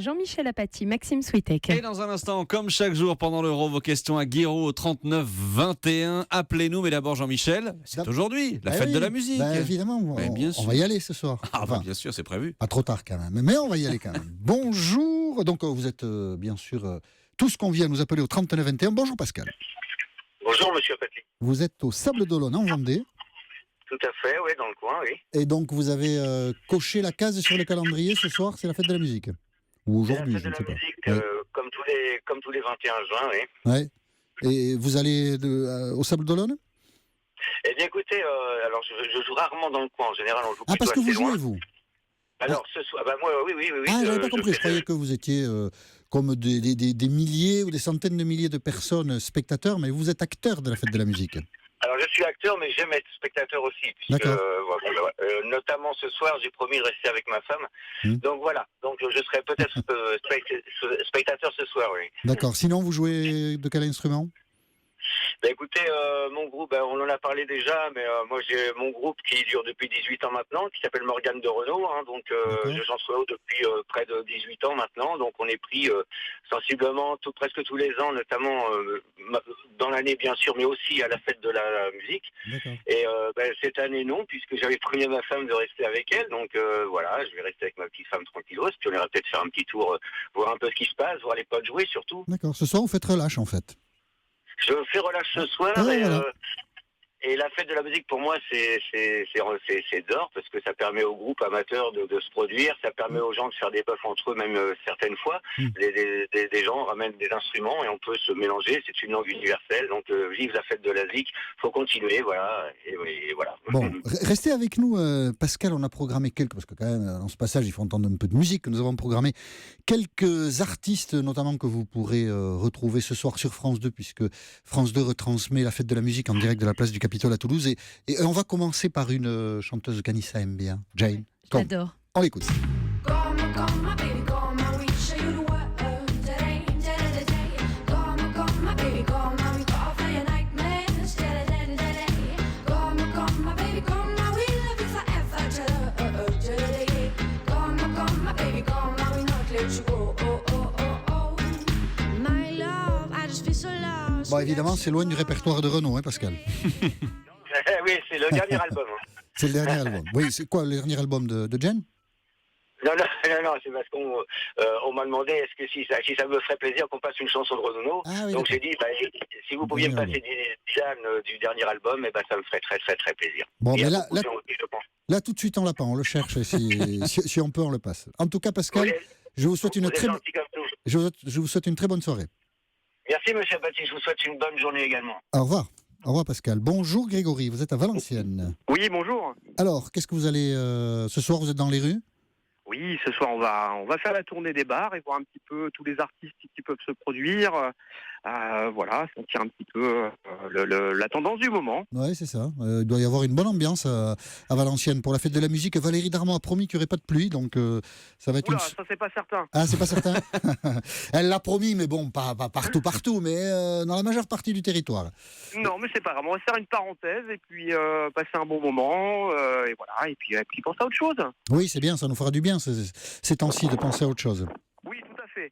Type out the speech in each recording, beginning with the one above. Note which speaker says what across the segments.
Speaker 1: Jean-Michel Apathy, Maxime Switek.
Speaker 2: Et dans un instant, comme chaque jour pendant l'Euro, vos questions à Guiraud au 39 21. Appelez-nous, mais d'abord Jean-Michel, c'est aujourd'hui la fête de la musique.
Speaker 3: Évidemment, on va y aller ce soir.
Speaker 2: Bien sûr, c'est prévu.
Speaker 3: Pas trop tard quand même, mais on va y aller quand même. Bonjour, donc vous êtes bien sûr tous conviés à nous appeler au 39 21. Bonjour Pascal.
Speaker 4: Bonjour Monsieur Apathy.
Speaker 3: Vous êtes au Sable d'Olonne en Vendée.
Speaker 4: Tout à fait, oui, dans le coin, oui.
Speaker 3: Et donc vous avez coché la case sur le calendrier ce soir, c'est la fête de la musique. Ou aujourd'hui, je ne sais pas.
Speaker 4: Musique, comme tous les 21 juin, oui.
Speaker 3: Ouais. Et vous allez au Sable d'Olonne?
Speaker 4: Eh bien écoutez, alors je joue rarement dans le coin, en général on joue plutôt
Speaker 3: parce que vous
Speaker 4: assez loin.
Speaker 3: jouez vous?
Speaker 4: Alors ce soir, moi oui.
Speaker 3: Ah, j'avais pas compris, je croyais que vous étiez comme des milliers ou des centaines de milliers de personnes spectateurs, mais vous êtes acteur de la fête de la musique.
Speaker 4: Alors je suis acteur, mais j'aime être spectateur aussi, puisque notamment ce soir, j'ai promis de rester avec ma femme. Donc voilà, donc je serai peut-être spectateur ce soir, oui.
Speaker 3: D'accord. Sinon, vous jouez de quel instrument?
Speaker 4: Écoutez, mon groupe, on en a parlé déjà, mais moi j'ai mon groupe qui dure depuis 18 ans maintenant, qui s'appelle Morgane de Renault, donc je chante solo depuis près de 18 ans maintenant, donc on est pris sensiblement presque tous les ans, notamment dans l'année bien sûr, mais aussi à la fête de la musique.
Speaker 3: D'accord.
Speaker 4: Et cette année non, puisque j'avais promis à ma femme de rester avec elle, donc voilà, je vais rester avec ma petite femme tranquillos, puis on ira peut-être faire un petit tour, voir un peu ce qui se passe, voir les potes jouer surtout.
Speaker 3: D'accord, ce soir vous faites relâche en fait.
Speaker 4: Je fais relâche ce soir et la fête de la musique pour moi c'est d'or parce que ça permet aux groupes amateurs de se produire, ça permet aux gens de faire des bœufs entre eux même certaines fois. Des gens ramènent des instruments et on peut se mélanger, c'est une langue universelle, donc vive la fête de la musique, faut continuer, voilà. Et voilà.
Speaker 3: Bon, restez avec nous Pascal, on a programmé parce que quand même dans ce passage il faut entendre un peu de musique, nous avons programmé quelques artistes notamment que vous pourrez retrouver ce soir sur France 2 puisque France 2 retransmet la fête de la musique en direct de la place du Capitole à Toulouse et on va commencer par une chanteuse qu'Anissa aime bien, Jane.
Speaker 1: J'adore.
Speaker 3: On l'écoute. Bon, évidemment, c'est loin du répertoire de Renaud, hein, Pascal.
Speaker 4: Oui, c'est le dernier album.
Speaker 3: C'est le dernier album. Oui, c'est quoi le dernier album de Jen?
Speaker 4: Non, c'est parce qu'on m'a demandé est-ce que si ça me ferait plaisir qu'on passe une chanson de Renaud.
Speaker 3: Oui,
Speaker 4: donc j'ai dit, si vous pouviez me passer Diane du dernier album, ça me ferait très très très plaisir.
Speaker 3: Bon, mais là tout de suite on l'a pas, on le cherche, si on peut on le passe. En tout cas Pascal, je vous souhaite une très bonne soirée.
Speaker 4: Merci Monsieur Apathy, je vous souhaite une bonne journée également.
Speaker 3: Au revoir. Au revoir Pascal. Bonjour Grégory, vous êtes à Valenciennes.
Speaker 5: Oui, bonjour.
Speaker 3: Alors, qu'est-ce que vous allez... ce soir, vous êtes dans les rues?
Speaker 5: Oui, ce soir, on va faire la tournée des bars et voir un petit peu tous les artistes qui peuvent se produire. Voilà, sentir un petit peu la tendance du moment.
Speaker 3: Oui, c'est ça. Il doit y avoir une bonne ambiance à Valenciennes pour la fête de la musique. Valérie Darmon a promis qu'il n'y aurait pas de pluie, donc ça va être
Speaker 5: ça c'est pas certain.
Speaker 3: Ah, c'est pas certain. Elle l'a promis, mais bon, pas partout, mais dans la majeure partie du territoire.
Speaker 5: Non, mais c'est pas grave. On va faire une parenthèse et puis passer un bon moment et voilà, et puis penser à autre chose.
Speaker 3: Oui, c'est bien, ça nous fera du bien ces temps-ci de penser à autre chose.
Speaker 5: Oui, tout à fait.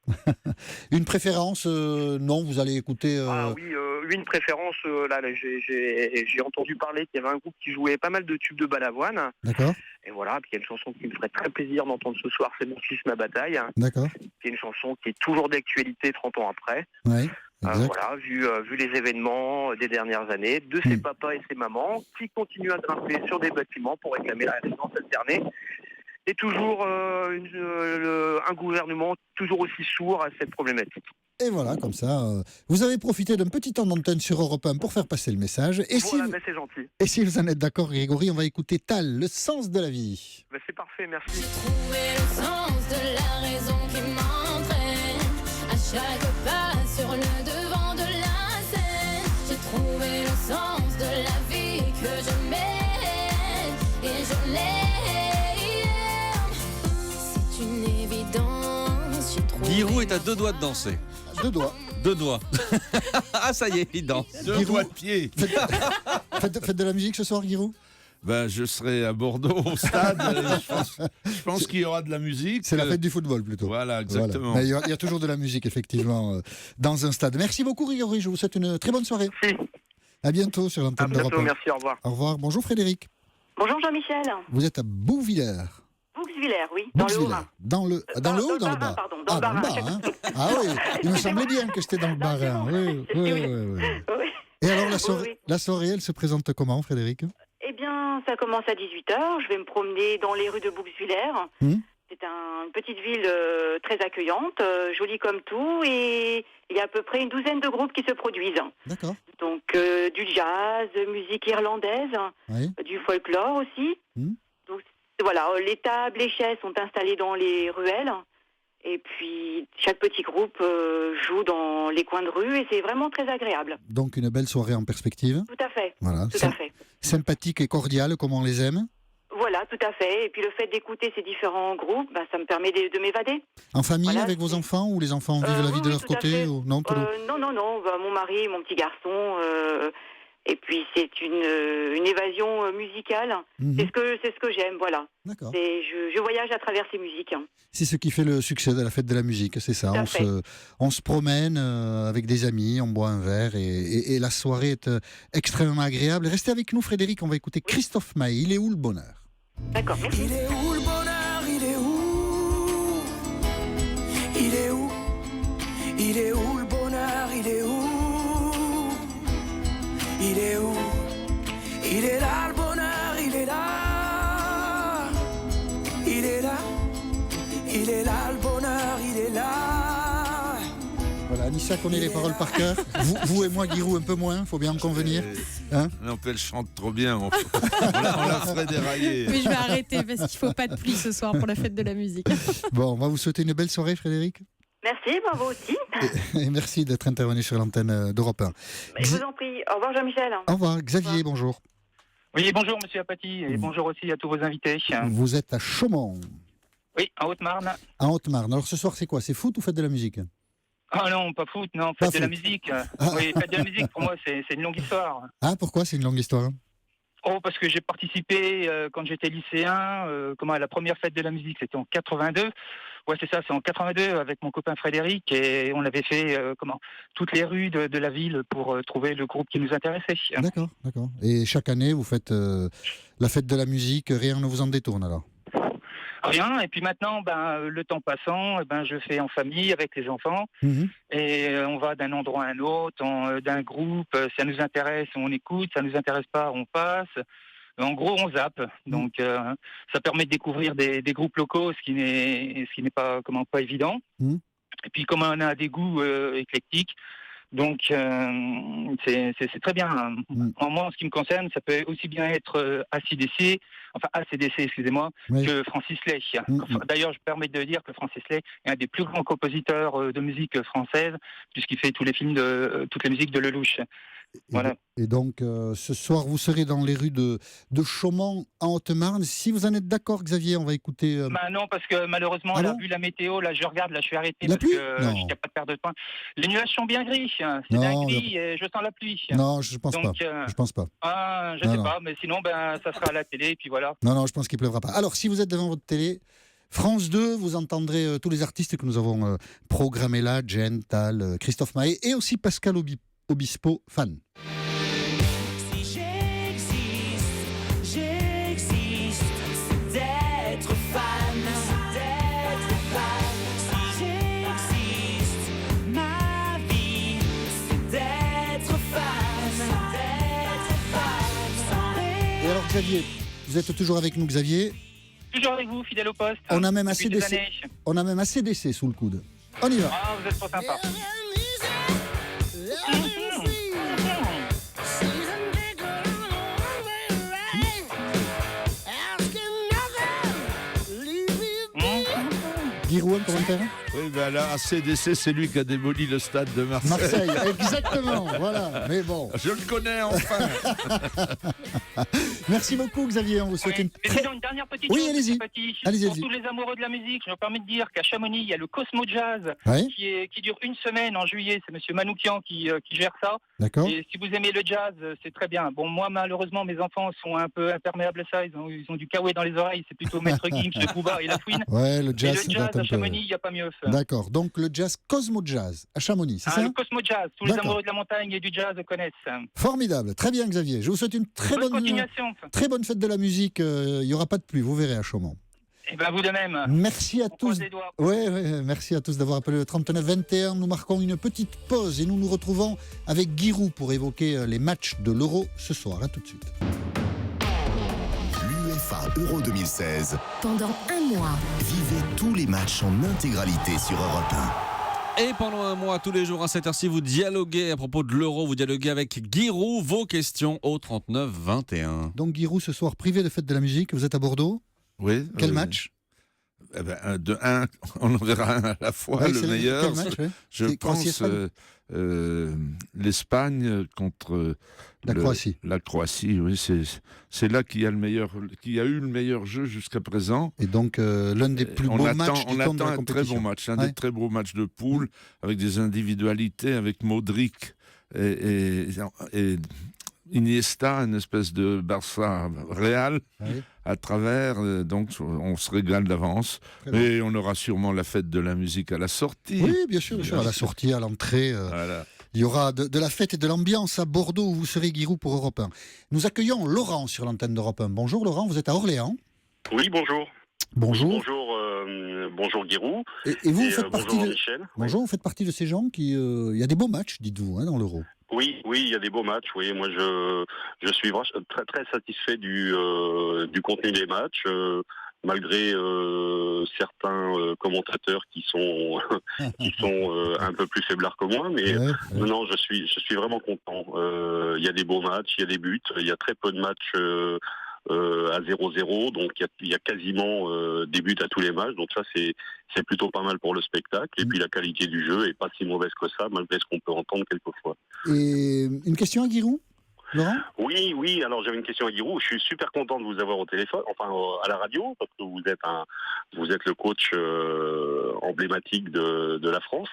Speaker 3: Une préférence non, vous allez écouter...
Speaker 5: une préférence, là j'ai entendu parler qu'il y avait un groupe qui jouait pas mal de tubes de Balavoine.
Speaker 3: D'accord.
Speaker 5: Et voilà, puis il y a une chanson qui me ferait très plaisir d'entendre ce soir, c'est Mon fils, ma bataille.
Speaker 3: D'accord.
Speaker 5: C'est une chanson qui est toujours d'actualité 30 ans après.
Speaker 3: Oui, exact.
Speaker 5: Voilà, vu les événements des dernières années, de ses papas et ses mamans qui continuent à grimper sur des bâtiments pour réclamer la résidence alternée. Et toujours un gouvernement toujours aussi sourd à cette problématique.
Speaker 3: Et voilà, comme ça, vous avez profité d'un petit temps d'antenne sur Europe 1 pour faire passer le message. Et
Speaker 5: c'est gentil.
Speaker 3: Et si vous en êtes d'accord, Grégory, on va écouter Tal, le sens de la vie.
Speaker 5: C'est parfait, merci.
Speaker 6: J'ai trouvé le sens de la raison qui m'entraîne à chaque pas sur le devant de la scène. J'ai trouvé le sens de la vie que je mène et je l'aime. C'est une évidence.
Speaker 2: Giroud est à 2 doigts de danser.
Speaker 3: 2 doigts.
Speaker 2: 2 doigts. Ah, ça y est, il danse.
Speaker 7: 2 doigts de pied.
Speaker 3: Faites de la musique ce soir, Giroud?
Speaker 7: Je serai à Bordeaux au stade. Je pense qu'il y aura de la musique.
Speaker 3: C'est la fête du football plutôt.
Speaker 7: Voilà, exactement.
Speaker 3: Mais il y a toujours de la musique, effectivement, dans un stade. Merci beaucoup, Grégory. Je vous souhaite une très bonne soirée.
Speaker 5: Merci.
Speaker 3: À bientôt sur
Speaker 5: À
Speaker 3: l'antenne d'Europe
Speaker 5: bientôt,
Speaker 3: 1.
Speaker 5: merci, au revoir.
Speaker 3: Au revoir. Bonjour, Frédéric.
Speaker 8: Bonjour Jean-Michel.
Speaker 3: Vous êtes à Bouvillers.
Speaker 8: Bouxwiller, oui, dans le Haut-Rhin.
Speaker 3: Dans le haut ou dans le bas?
Speaker 8: Pardon, dans le
Speaker 3: dans le
Speaker 8: Bas-Rhin.
Speaker 3: bas. Ah oui, il me semblait bien que j'étais dans le Bas-Rhin. Oui.
Speaker 8: Oui.
Speaker 3: Et alors,
Speaker 8: Oui.
Speaker 3: la soirée, elle se présente comment, Frédéric?
Speaker 8: Eh bien, ça commence à 18h. Je vais me promener dans les rues de Bouxwiller. C'est une petite ville très accueillante, jolie comme tout, et il y a à peu près une douzaine de groupes qui se produisent.
Speaker 3: D'accord.
Speaker 8: Donc, du jazz, musique irlandaise,
Speaker 3: Oui.
Speaker 8: du folklore aussi. Donc, voilà, les tables, les chaises sont installées dans les ruelles. Et puis, chaque petit groupe joue dans les coins de rue et c'est vraiment très agréable.
Speaker 3: Donc, une belle soirée en perspective.
Speaker 8: Tout à fait.
Speaker 3: Voilà.
Speaker 8: Tout à fait.
Speaker 3: Sympathique et cordiale, comme on les aime.
Speaker 8: Voilà, tout à fait. Et puis, le fait d'écouter ces différents groupes, ça me permet de m'évader.
Speaker 3: En famille,
Speaker 8: Voilà,
Speaker 3: avec vos enfants, ou les enfants vivent la vie
Speaker 8: oui,
Speaker 3: de leur
Speaker 8: tout à
Speaker 3: côté
Speaker 8: fait.
Speaker 3: ou... Non,
Speaker 8: Non. Mon mari, mon petit garçon. Et puis, c'est une évasion musicale. C'est ce que j'aime, voilà.
Speaker 3: D'accord.
Speaker 8: Je voyage à travers ces musiques.
Speaker 3: C'est ce qui fait le succès de la fête de la musique, c'est ça. On se promène avec des amis, on boit un verre et la soirée est extrêmement agréable. Restez avec nous, Frédéric, on va écouter Christophe Maé. Il est où le bonheur?
Speaker 8: D'accord, merci.
Speaker 9: Il est où le bonheur? Il est où? Il est où? Il est où le bonheur? Il est où? Il est où? Il est là le bonheur, il est là. Il est là. Il est là le bonheur, il est là.
Speaker 3: Voilà, Anissa connaît les paroles par cœur. Vous et moi, Giroud, un peu moins, faut bien en convenir. Hein?
Speaker 7: Non, elle chante trop bien. On la ferait dérailler.
Speaker 1: Mais je vais arrêter parce qu'il ne faut pas de pluie ce soir pour la fête de la musique.
Speaker 3: Bon, on va vous souhaiter une belle soirée, Frédéric.
Speaker 8: Merci, bravo aussi.
Speaker 3: Et merci d'être intervenu sur l'antenne d'Europe 1.
Speaker 8: Je vous en prie. Au revoir Jean-Michel.
Speaker 3: Au revoir, Xavier, bonjour.
Speaker 10: Oui, bonjour Monsieur Apathy et bonjour aussi à tous vos invités.
Speaker 3: Vous êtes à Chaumont,
Speaker 10: Oui, en Haute-Marne.
Speaker 3: en Haute-Marne. Alors ce soir, c'est quoi? C'est foot ou fête de la musique?
Speaker 10: Ah non, pas foot, non,
Speaker 3: Pas
Speaker 10: fête de la
Speaker 3: foot.
Speaker 10: musique. Oui, fête de la musique, pour moi, c'est une longue histoire.
Speaker 3: Ah, pourquoi? C'est une longue histoire.
Speaker 10: Oh, parce que j'ai participé quand j'étais lycéen, à la première fête de la musique, c'était en 82. Ouais, c'est ça, c'est en 82 avec mon copain Frédéric et on avait fait toutes les rues de la ville pour trouver le groupe qui nous intéressait.
Speaker 3: D'accord. Et chaque année, vous faites la fête de la musique, rien ne vous en détourne alors?
Speaker 10: Rien, et puis maintenant, le temps passant, je fais en famille avec les enfants et on va d'un endroit à un autre, d'un groupe, ça nous intéresse, on écoute, ça nous intéresse pas, on passe. En gros, on zappe. Donc, ça permet de découvrir des groupes locaux, ce qui n'est pas évident. Et puis, comme on a des goûts éclectiques, donc c'est très bien. Moi, en ce qui me concerne, ça peut aussi bien être AC/DC, excusez-moi,
Speaker 3: oui.
Speaker 10: que Francis Lay. D'ailleurs, je permets de dire que Francis Lay est un des plus grands compositeurs de musique française, puisqu'il fait toutes les musiques de Lelouch. Voilà.
Speaker 3: Et donc, ce soir, vous serez dans les rues de Chaumont, en Haute-Marne. Si vous en êtes d'accord, Xavier, on va écouter...
Speaker 10: non, parce que malheureusement, vu la météo, là, je regarde, là, je suis arrêté
Speaker 3: La
Speaker 10: parce
Speaker 3: pluie?
Speaker 10: que
Speaker 3: Non.
Speaker 10: il n'y a pas de perte de temps. Les nuages sont bien gris, c'est
Speaker 3: Non,
Speaker 10: bien gris et je sens la pluie.
Speaker 3: Non, je pense pas. Je pense pas.
Speaker 10: Je sais pas, mais sinon, ça sera à la télé, et puis voilà.
Speaker 3: Non, je pense qu'il pleuvra pas. Alors, si vous êtes devant votre télé, France 2, vous entendrez tous les artistes que nous avons programmés là, Jen, Tal, Christophe Maé et aussi Pascal Obispo, fan.
Speaker 9: J'existe, c'est d'être fan, Si j'existe, ma vie, c'est d'être fan,
Speaker 3: Et alors, Xavier, vous êtes toujours avec nous, Xavier?
Speaker 10: Toujours avec vous, fidèle au poste.
Speaker 3: On a même
Speaker 10: depuis des années.
Speaker 3: ACDC sous le coude. On y va.
Speaker 10: Ah, vous êtes trop sympa.
Speaker 3: Giroud, un commentaire?
Speaker 7: Oui, ben là, ACDC, c'est lui qui a démoli le stade de Marseille.
Speaker 3: Marseille, exactement, voilà. Mais bon.
Speaker 7: Je le connais enfin.
Speaker 3: Merci beaucoup, Xavier. On vous souhaite une
Speaker 10: Mais
Speaker 3: très...
Speaker 10: sinon, une dernière petite
Speaker 3: Oui,
Speaker 10: chose,
Speaker 3: allez-y.
Speaker 10: monsieur Paty.
Speaker 3: Allez-y,
Speaker 10: Pour
Speaker 3: allez-y.
Speaker 10: tous les amoureux de la musique, je me permets de dire qu'à Chamonix, il y a le Cosmo Jazz
Speaker 3: Oui.
Speaker 10: qui dure une semaine en juillet. C'est monsieur Manoukian qui gère ça.
Speaker 3: D'accord.
Speaker 10: Et si vous aimez le jazz, c'est très bien. Bon, moi, malheureusement, mes enfants sont un peu imperméables à ça. Ils ont du kawaii dans les oreilles. C'est plutôt Maître Gims, le Booba et la Fouine.
Speaker 3: Ouais, le
Speaker 10: Et
Speaker 3: jazz,
Speaker 10: le jazz à Chamonix, il n'y a pas mieux.
Speaker 3: D'accord. Donc le jazz Cosmo Jazz à Chamonix, c'est ça?
Speaker 10: Le Cosmo Jazz. Tous les
Speaker 3: D'accord.
Speaker 10: amoureux de la montagne et du jazz connaissent.
Speaker 3: Formidable. Très bien, Xavier. Je vous souhaite une
Speaker 10: Bonne continuation.
Speaker 3: très bonne fête de la musique. Il n'y aura pas de pluie, vous verrez à Chaumont.
Speaker 10: Et ben vous de même.
Speaker 3: Merci à
Speaker 10: On
Speaker 3: tous.
Speaker 10: croise les doigts.
Speaker 3: Ouais, merci à tous d'avoir appelé le 39-21. Nous marquons une petite pause et nous nous retrouvons avec Giroud pour évoquer les matchs de l'Euro ce soir. À tout de suite.
Speaker 11: l'UEFA Euro 2016.
Speaker 12: Pendant un mois,
Speaker 11: Vivez tous les matchs en intégralité sur Europe 1.
Speaker 2: Et pendant un mois, tous les jours à cette heure-ci, vous dialoguez à propos de l'Euro, vous dialoguez avec Giroud, vos questions au 39-21.
Speaker 3: Donc Giroud, ce soir, privé de fête de la musique, vous êtes à Bordeaux.
Speaker 7: Oui.
Speaker 3: Quel match?
Speaker 7: Eh ben, de un, on en verra un à la fois,
Speaker 3: Ouais,
Speaker 7: le
Speaker 3: c'est
Speaker 7: meilleur.
Speaker 3: quel match, ouais?
Speaker 7: Je
Speaker 3: C'est
Speaker 7: pense
Speaker 3: Croatie-Espagne
Speaker 7: l'Espagne contre
Speaker 3: La Croatie.
Speaker 7: La Croatie, oui, c'est là qu'il y a eu le meilleur jeu jusqu'à présent.
Speaker 3: Et donc l'un des plus beaux matchs qui
Speaker 7: on
Speaker 3: compte dans
Speaker 7: attend
Speaker 3: la
Speaker 7: un très
Speaker 3: compétition.
Speaker 7: bon match, un
Speaker 3: Ouais.
Speaker 7: des très beaux matchs de poule avec des individualités, avec Modric et Iniesta, une espèce de Barça Real.
Speaker 3: Oui.
Speaker 7: À travers, donc on se régale d'avance.
Speaker 3: Très bien.
Speaker 7: Et on aura sûrement la fête de la musique à la sortie.
Speaker 3: Oui, bien sûr, à la sortie, à l'entrée.
Speaker 7: Voilà.
Speaker 3: Il y aura de la fête et de l'ambiance à Bordeaux où vous serez Giroud pour Europe 1. Nous accueillons Laurent sur l'antenne d'Europe 1. Bonjour Laurent, vous êtes à Orléans.
Speaker 13: Oui, bonjour.
Speaker 3: Bonjour.
Speaker 13: Bonjour Giroud.
Speaker 3: Et vous, vous faites
Speaker 13: bonjour
Speaker 3: partie de...
Speaker 13: Jean-Michel.
Speaker 3: Bonjour, vous faites partie de ces gens qui... Il y a des beaux matchs, dites-vous, dans l'Euro.
Speaker 13: Oui, il y a des beaux matchs. Oui, moi je suis très très satisfait du contenu des matchs, malgré certains commentateurs qui sont un peu plus faiblards que moi. Mais non, je suis vraiment content. Il y a des beaux matchs, il y a des buts, il y a très peu de matchs. À 0-0, donc il y a quasiment des buts à tous les matchs, donc ça c'est plutôt pas mal pour le spectacle, et puis la qualité du jeu est pas si mauvaise que ça, malgré ce qu'on peut entendre quelquefois.
Speaker 3: Et une question à Giroud, Laurent?
Speaker 13: Oui, alors j'avais une question à Giroud. Je suis super content de vous avoir au téléphone, enfin à la radio, parce que vous êtes le coach emblématique de la France,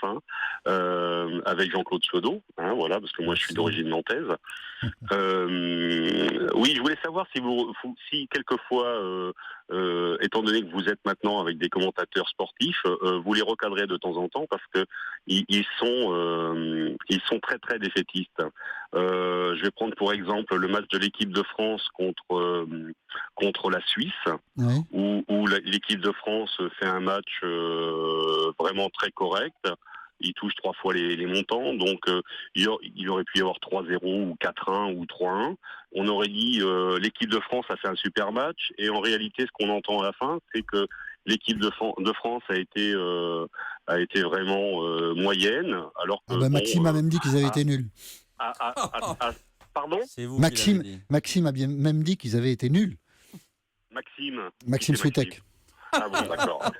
Speaker 13: avec Jean-Claude Sodo, voilà, parce que moi je suis d'origine nantaise. Oui, je voulais savoir si quelquefois, étant donné que vous êtes maintenant avec des commentateurs sportifs, vous les recadrez de temps en temps, parce que ils sont très très défaitistes. Je vais prendre pour exemple le match de l'équipe de France contre la Suisse, où l'équipe de France fait un match vraiment très correct. Il touche 3 fois les montants, donc il aurait pu y avoir 3-0 ou 4-1 ou 3-1. On aurait dit l'équipe de France a fait un super match, et en réalité ce qu'on entend à la fin, c'est que l'équipe de France a été vraiment moyenne, alors que
Speaker 3: Maxime a même dit qu'ils avaient été nuls.
Speaker 13: Pardon ?
Speaker 3: Maxime a bien même dit qu'ils avaient été nuls. Maxime Switek.
Speaker 13: Ah bon, d'accord.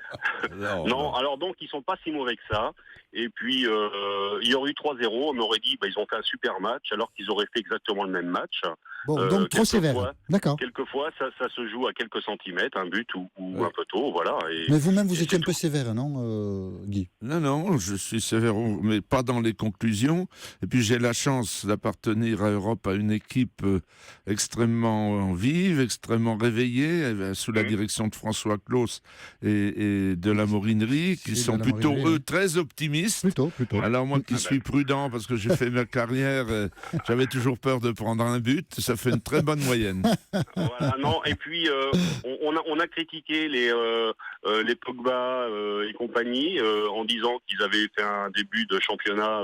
Speaker 13: Non, alors donc ils sont pas si mauvais que ça. Et puis il y aurait eu 3-0, on aurait dit ils ont fait un super match, alors qu'ils auraient fait exactement le même match.
Speaker 3: Bon, donc trop sévère. D'accord.
Speaker 13: Quelquefois, ça se joue à quelques centimètres, un but ou un poteau, voilà.
Speaker 3: Mais vous-même, vous étiez un peu sévère, non, Guy?
Speaker 7: Non, je suis sévère, mais pas dans les conclusions. Et puis j'ai la chance d'appartenir à Europe à une équipe extrêmement vive, extrêmement réveillée, sous la direction de François Claus et de la Morinerie, qui sont plutôt, eux, très optimistes.
Speaker 3: Plutôt.
Speaker 7: Alors moi qui suis prudent, parce que j'ai fait ma carrière, j'avais toujours peur de prendre un but. Ça fait une très bonne moyenne.
Speaker 13: Voilà, non, et puis on a critiqué les Pogba et compagnie en disant qu'ils avaient fait un début de championnat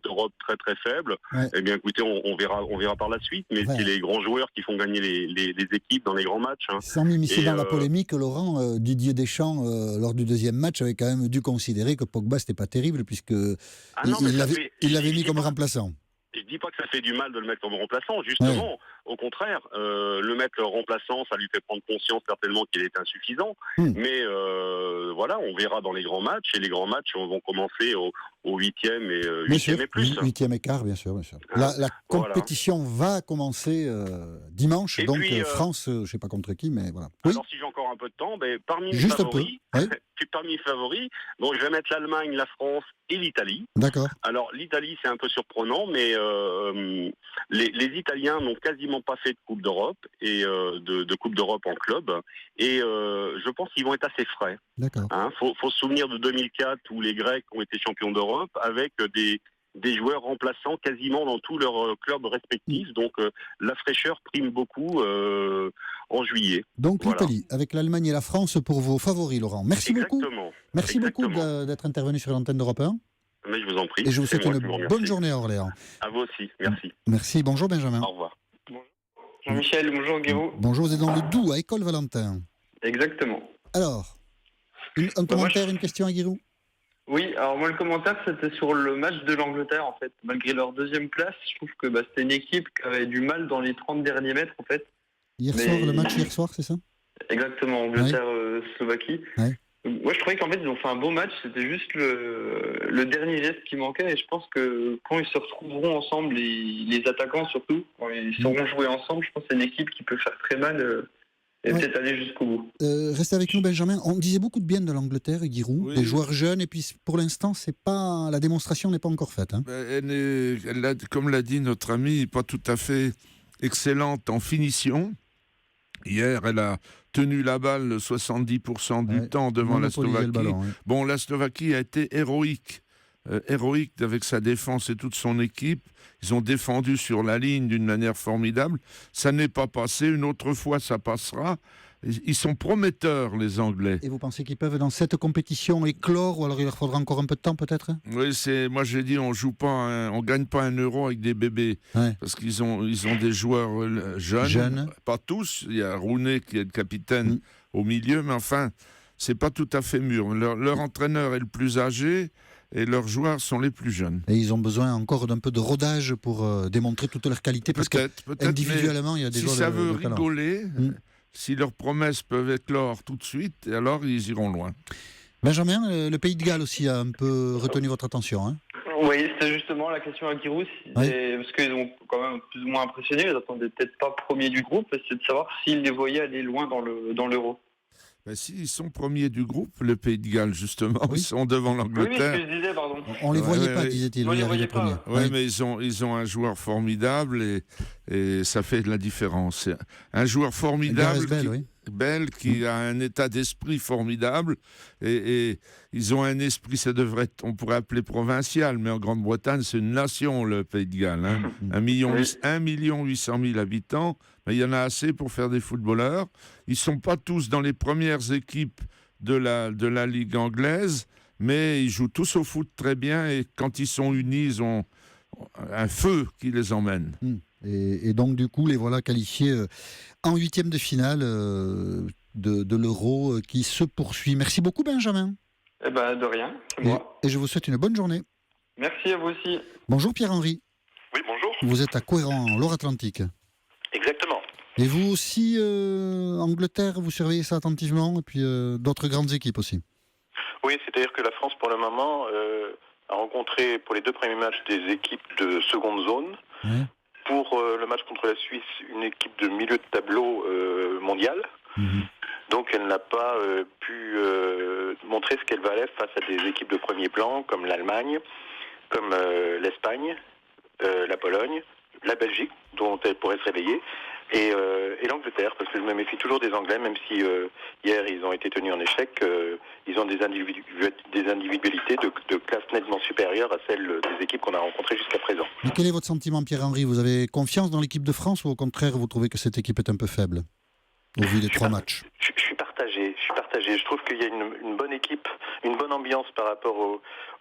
Speaker 13: d'Europe très très faible. Ouais. Eh bien écoutez, on verra par la suite, mais c'est les grands joueurs qui font gagner les équipes dans les grands matchs.
Speaker 3: Sans m'immiscer dans la polémique, Laurent, Didier Deschamps, lors du deuxième match, avait quand même dû considérer que Pogba c'était pas terrible, puisque il l'avait mis comme remplaçant.
Speaker 13: Je dis pas que ça fait du mal de le mettre comme remplaçant, justement. Au contraire, le mettre remplaçant, ça lui fait prendre conscience certainement qu'il est insuffisant. Mais voilà, on verra dans les grands matchs, et les grands matchs vont commencer au 8e et 8e et plus.
Speaker 3: 8e et quart, bien sûr. La compétition va commencer dimanche,
Speaker 13: et
Speaker 3: donc
Speaker 13: puis,
Speaker 3: France, je ne sais pas contre qui, mais voilà.
Speaker 13: Alors si j'ai encore un peu de temps, parmi mes favoris, bon, je vais mettre l'Allemagne, la France et l'Italie.
Speaker 3: D'accord.
Speaker 13: Alors l'Italie, c'est un peu surprenant, mais les Italiens n'ont quasiment pas fait de Coupe d'Europe et de Coupe d'Europe en club, et je pense qu'ils vont être assez frais.
Speaker 3: D'accord.
Speaker 13: Faut se souvenir de 2004 où les Grecs ont été champions d'Europe avec des joueurs remplaçants quasiment dans tous leurs clubs respectifs. Donc la fraîcheur prime beaucoup en juillet.
Speaker 3: Donc l'Italie, avec l'Allemagne et la France pour vos favoris, Laurent. Merci beaucoup. Merci beaucoup d'être intervenu sur l'antenne d'Europe 1.
Speaker 13: Mais je vous en prie.
Speaker 3: Et je vous souhaite une bonne journée à Orléans.
Speaker 13: À vous aussi, merci.
Speaker 3: Merci, bonjour Benjamin.
Speaker 13: Au revoir.
Speaker 12: Jean-Michel, bonjour Guéraud.
Speaker 3: Bonjour, vous êtes dans le Doubs, à École Valentin.
Speaker 12: Exactement.
Speaker 3: Alors, un commentaire, une question à Guéraud?
Speaker 12: Oui, alors moi le commentaire c'était sur le match de l'Angleterre en fait. Malgré leur deuxième place, je trouve que c'était une équipe qui avait du mal dans les 30 derniers mètres en fait.
Speaker 3: Le match hier soir, c'est ça?
Speaker 12: Exactement, Angleterre-Slovaquie.
Speaker 3: Ouais.
Speaker 12: Moi je trouvais qu'en fait ils ont fait un beau match, c'était juste le dernier geste qui manquait, et je pense que quand ils se retrouveront ensemble, les attaquants surtout, quand ils sauront jouer ensemble, je pense que c'est une équipe qui peut faire très mal et peut-être aller jusqu'au bout.
Speaker 3: Restez avec nous Benjamin, on disait beaucoup de bien de l'Angleterre, Giroud, des joueurs jeunes, et puis pour l'instant la démonstration n'est pas encore faite.
Speaker 7: Comme l'a dit notre ami, pas tout à fait excellente en finition. Hier, elle a tenu la balle 70% du temps devant la Slovaquie. Bon, la Slovaquie a été héroïque avec sa défense et toute son équipe. Ils ont défendu sur la ligne d'une manière formidable. Ça n'est pas passé. Une autre fois, ça passera. Ils sont prometteurs, les Anglais.
Speaker 3: Et vous pensez qu'ils peuvent, dans cette compétition, éclore, ou alors il leur faudra encore un peu de temps, peut-être?
Speaker 7: Oui, moi j'ai dit, on gagne pas 1 euro avec des bébés. Parce qu'ils ont des joueurs jeunes. Pas tous. Il y a Rooney qui est le capitaine au milieu, mais enfin, c'est pas tout à fait mûr. Leur entraîneur est le plus âgé et leurs joueurs sont les plus jeunes.
Speaker 3: Et ils ont besoin encore d'un peu de rodage pour démontrer toute leur qualité. Parce qu'individuellement, il y a des joueurs
Speaker 7: de talent. Si ça veut rigoler... Si leurs promesses peuvent éclore tout de suite, alors ils iront loin.
Speaker 3: Benjamin, le Pays de Galles aussi a un peu retenu votre attention. Hein?
Speaker 12: Oui, c'était justement la question à Giroud, parce qu'ils ont quand même plus ou moins impressionné, ils n'attendaient peut-être pas premier du groupe, c'est de savoir s'ils les voyaient aller loin dans l'Euro.
Speaker 7: S'ils sont premiers du groupe, le Pays de Galles, justement, ils sont devant l'Angleterre.
Speaker 12: Oui, ce que je disais, pardon.
Speaker 3: On ne les voyait pas, disait-il.
Speaker 12: On les voyait pas.
Speaker 7: Oui, mais ils ont un joueur formidable et ça fait de la différence. Un joueur formidable qui a un état d'esprit formidable et ils ont un esprit, on pourrait appeler provincial, mais en Grande-Bretagne, c'est une nation, le Pays de Galles. 1 million 800 000 habitants, mais il y en a assez pour faire des footballeurs. Ils ne sont pas tous dans les premières équipes de la Ligue anglaise, mais ils jouent tous au foot très bien et quand ils sont unis, ils ont un feu qui les emmène.
Speaker 3: Et donc, du coup, les voilà qualifiés en 8e de finale de l'Euro qui se poursuit. Merci beaucoup, Benjamin.
Speaker 12: De rien, c'est moi.
Speaker 3: Et je vous souhaite une bonne journée.
Speaker 12: Merci à vous aussi.
Speaker 3: Bonjour Pierre-Henri.
Speaker 14: Oui, bonjour.
Speaker 3: Vous êtes à Couëran, en Loire-Atlantique.
Speaker 14: Exactement.
Speaker 3: Et vous aussi, Angleterre, vous surveillez ça attentivement, et puis d'autres grandes équipes aussi.
Speaker 14: Oui, c'est-à-dire que la France, pour le moment, a rencontré pour les 2 premiers matchs des équipes de seconde zone. Pour le match contre la Suisse, une équipe de milieu de tableau mondial. Donc elle n'a pas pu montrer ce qu'elle valait face à des équipes de premier plan, comme l'Allemagne, comme l'Espagne, la Pologne, la Belgique, dont elle pourrait se réveiller, et l'Angleterre, parce que je me méfie toujours des Anglais, même si hier ils ont été tenus en échec, ils ont des individualités de classe nettement supérieure à celles des équipes qu'on a rencontrées jusqu'à présent.
Speaker 3: Mais quel est votre sentiment, Pierre-Henri? Vous avez confiance dans l'équipe de France ou au contraire vous trouvez que cette équipe est un peu faible au vu des 3 matchs?
Speaker 14: Je suis partagé. Je trouve qu'il y a une bonne équipe, une bonne ambiance par rapport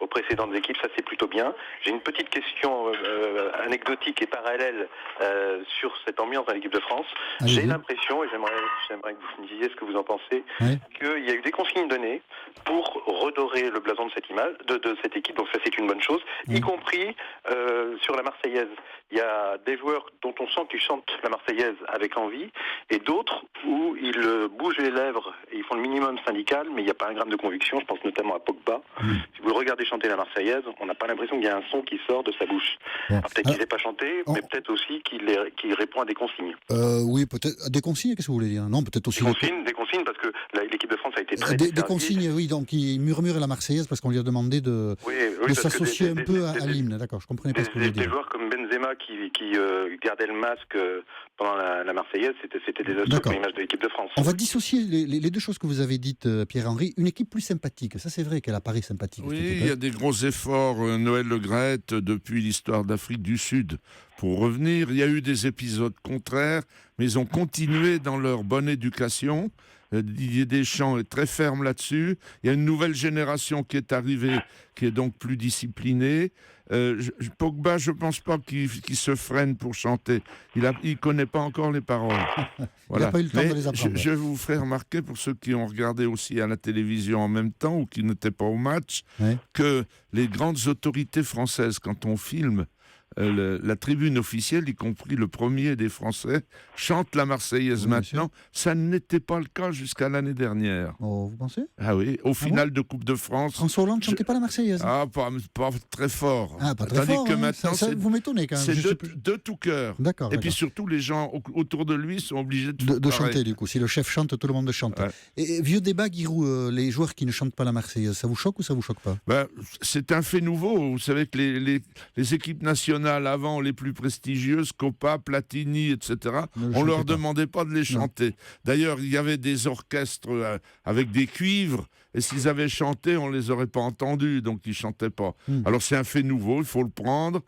Speaker 14: aux précédentes équipes, ça c'est plutôt bien. J'ai une petite question anecdotique et parallèle sur cette ambiance dans l'équipe de France. J'ai l'impression, et j'aimerais que vous me disiez ce que vous en pensez, qu'il y a eu des consignes données pour redorer le blason de cette image, de cette équipe, donc ça c'est une bonne chose, y compris sur la Marseillaise. il y a des joueurs dont on sent qu'ils chantent la Marseillaise avec envie, et d'autres où ils bougent les lèvres et ils font le minimum syndical, mais il n'y a pas un gramme de conviction. Je pense notamment à Pogba. Si vous le regardez chanter la Marseillaise, on n'a pas l'impression qu'il y a un son qui sort de sa bouche. Alors, peut-être qu'il ne sait pas chanter, mais peut-être aussi qu'il répond à des consignes.
Speaker 3: Oui, peut-être. Des consignes, qu'est-ce que vous voulez dire? Non, peut-être aussi.
Speaker 14: Des consignes, parce que l'équipe de France a été très
Speaker 3: des consignes, oui, donc il murmure la Marseillaise parce qu'on lui a demandé de s'associer un peu à l'hymne. D'accord, je comprenais pas ce que vous voulez dire.
Speaker 14: Des joueurs comme Benzema qui gardait le masque pendant la Marseillaise, c'était désastreux pour l'image de l'équipe de France.
Speaker 3: On va dissocier les deux choses que vous avez dites, Pierre-Henri. Une équipe plus sympathique, ça c'est vrai qu'elle apparaît sympathique.
Speaker 7: Oui, il y a des gros efforts, Noël Le Graët, depuis l'histoire d'Afrique du Sud. Pour revenir, il y a eu des épisodes contraires, mais ils ont continué dans leur bonne éducation. Didier Deschamps est très ferme là-dessus. Il y a une nouvelle génération qui est arrivée, qui est donc plus disciplinée. Pogba, je ne pense pas qu'il se freine pour chanter. Il ne connaît pas encore les paroles.
Speaker 3: Voilà. Il n'a pas eu le temps de les apprendre.
Speaker 7: Je vous ferai remarquer, pour ceux qui ont regardé aussi à la télévision en même temps ou qui n'étaient pas au match, que les grandes autorités françaises, quand on filme, la tribune officielle, y compris le premier des Français, chante la Marseillaise maintenant. Ça n'était pas le cas jusqu'à l'année dernière.
Speaker 3: Oh, vous pensez?
Speaker 7: Ah oui, au final de Coupe de France.
Speaker 3: François Hollande ne chantait pas la Marseillaise?
Speaker 7: Ah, pas très fort.
Speaker 3: Ah, pas très fort,
Speaker 7: que maintenant,
Speaker 3: vous m'étonnez quand même.
Speaker 7: C'est de tout cœur.
Speaker 3: D'accord.
Speaker 7: Et puis surtout, les gens autour de lui sont obligés de
Speaker 3: chanter, du coup. Si le chef chante, tout le monde chante. Ouais. Et vieux débat, Giroud, les joueurs qui ne chantent pas la Marseillaise, ça vous choque ou ça vous choque pas?
Speaker 7: C'est un fait nouveau. Vous savez que les équipes nationales avant, les plus prestigieuses, Copa, Platini, etc., on leur demandait pas de les chanter. D'ailleurs, il y avait des orchestres avec des cuivres, et s'ils avaient chanté, on les aurait pas entendus, donc ils chantaient pas. Alors c'est un fait nouveau, il faut le prendre.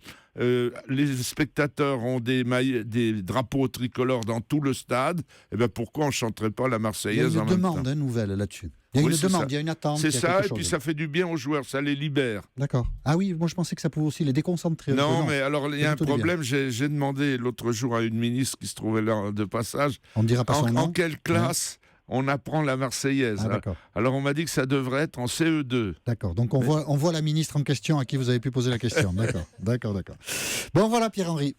Speaker 7: Les spectateurs ont des drapeaux tricolores dans tout le stade. Et ben pourquoi on chanterait pas la Marseillaise en même temps?
Speaker 3: Il y a une demande nouvelle là-dessus. Il y a une demande, il y a une attente.
Speaker 7: C'est ça, et puis ça fait du bien aux joueurs, ça les libère.
Speaker 3: D'accord. Ah oui, moi je pensais que ça pouvait aussi les déconcentrer.
Speaker 7: Non, mais alors il y a un problème. J'ai demandé l'autre jour à une ministre qui se trouvait là de passage.
Speaker 3: On ne dira pas son nom.
Speaker 7: En quelle classe on apprend la Marseillaise? Alors on m'a dit que ça devrait être en CE2.
Speaker 3: D'accord. Donc on voit la ministre en question à qui vous avez pu poser la question. D'accord. Bon voilà, Pierre-Henri.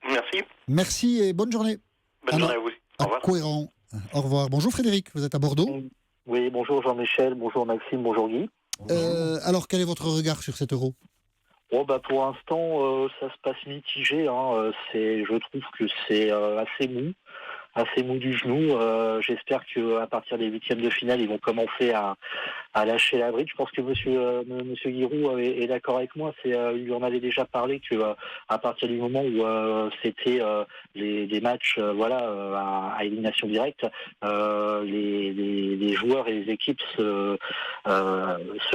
Speaker 14: Merci.
Speaker 3: Merci et bonne journée.
Speaker 14: Bonne journée à vous. Au revoir.
Speaker 3: Cohérent. Au revoir. Bonjour Frédéric, vous êtes à Bordeaux.
Speaker 15: Oui, bonjour Jean-Michel, bonjour Maxime, bonjour Guy.
Speaker 3: Alors, quel est votre regard sur cet euro?
Speaker 15: Pour l'instant, ça se passe mitigé. Je trouve que c'est assez mou du genou. J'espère qu'à partir des huitièmes de finale, ils vont commencer à lâcher la bride. Je pense que Monsieur Giroud est d'accord avec moi. Il en avait déjà parlé qu'à partir du moment où c'était des matchs à élimination directe, les joueurs et les équipes se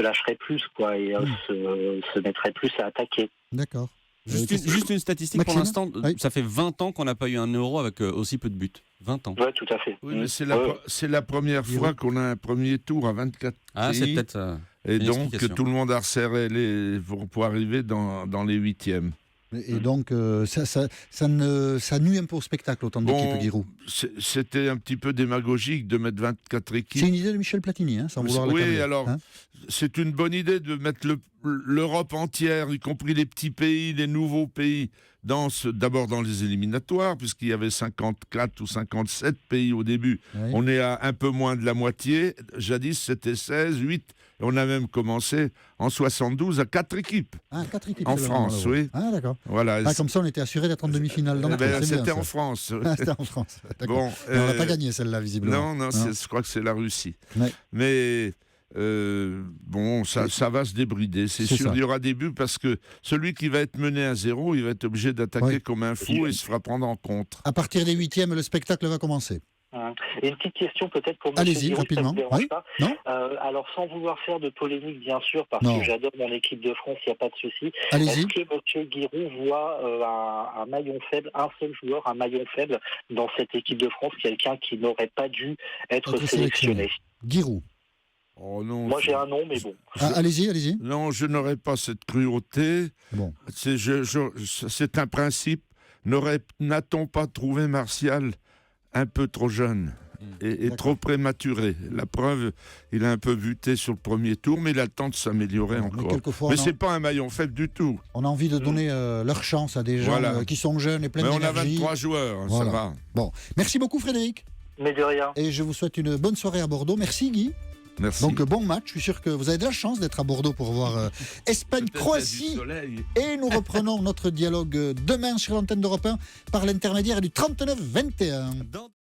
Speaker 15: lâcheraient plus et se mettraient plus à attaquer.
Speaker 3: D'accord.
Speaker 2: Juste une statistique,
Speaker 3: Maxime,
Speaker 2: pour l'instant, ça fait 20 ans qu'on n'a pas eu un euro avec aussi peu de buts. 20 ans.
Speaker 15: Oui, tout à fait.
Speaker 7: Oui, mais c'est la première fois qu'on a un premier tour à 24 pays.
Speaker 2: C'est peut-être
Speaker 7: et donc tout le monde a resserré pour arriver dans les huitièmes.
Speaker 3: Et donc, ça nuit un peu au spectacle, autant d'équipes, Giroud.
Speaker 7: C'était un petit peu démagogique de mettre 24 équipes.
Speaker 3: C'est une idée de Michel Platini, sans vouloir la
Speaker 7: Oui, alors, c'est une bonne idée de mettre l'Europe entière, y compris les petits pays, les nouveaux pays, d'abord dans les éliminatoires, puisqu'il y avait 54 ou 57 pays au début. Oui. On est à un peu moins de la moitié. Jadis, c'était 16, 8. Et on a même commencé en 72 à 4 équipes.
Speaker 3: Ah, 4 équipes
Speaker 7: en France, oui.
Speaker 3: Ah, d'accord.
Speaker 7: Voilà.
Speaker 3: Comme ça, on était assuré d'être en demi-finale.
Speaker 7: C'était en France.
Speaker 3: C'était en France. Bon, on n'a pas gagné celle-là, visiblement.
Speaker 7: Non, je crois que c'est la Russie. Ouais. Mais ça va se débrider, c'est sûr. Ça. Il y aura des buts parce que celui qui va être mené à 0, il va être obligé d'attaquer comme un fou et se fera prendre en contre.
Speaker 3: À partir des huitièmes, le spectacle va commencer.
Speaker 15: Et une petite question peut-être pour M.
Speaker 3: Allez-y, rapidement.
Speaker 15: Pas. Alors, sans vouloir faire de polémique, bien sûr, parce que j'adore mon équipe de France, il n'y a pas de souci.
Speaker 3: Allez-y.
Speaker 15: Est-ce que M. Giroud voit un maillon faible, un seul joueur, un maillon faible dans cette équipe de France, quelqu'un qui n'aurait pas dû être sélectionné?
Speaker 3: Giroud.
Speaker 7: Oh non,
Speaker 15: moi j'ai un nom, mais bon.
Speaker 3: Allez-y.
Speaker 7: Non, je n'aurais pas cette cruauté.
Speaker 3: Bon.
Speaker 7: C'est un principe. N'a-t-on pas trouvé Martial un peu trop jeune? est trop prématuré. La preuve, il a un peu buté sur le premier tour, mais il a le temps de s'améliorer encore. Mais c'est pas un maillon faible du tout.
Speaker 3: On a envie de donner leur chance à des gens qui sont jeunes et pleins d'énergie.
Speaker 7: Mais on a 23 joueurs,
Speaker 3: voilà.
Speaker 7: Ça va.
Speaker 3: Bon, merci beaucoup Frédéric.
Speaker 15: Mais de rien.
Speaker 3: Et je vous souhaite une bonne soirée à Bordeaux. Merci Guy.
Speaker 7: Merci.
Speaker 3: Donc bon match, je suis sûr que vous avez de la chance d'être à Bordeaux pour voir Espagne-Croatie. Et nous reprenons notre dialogue demain sur l'antenne d'Europe 1 par l'intermédiaire du 39-21.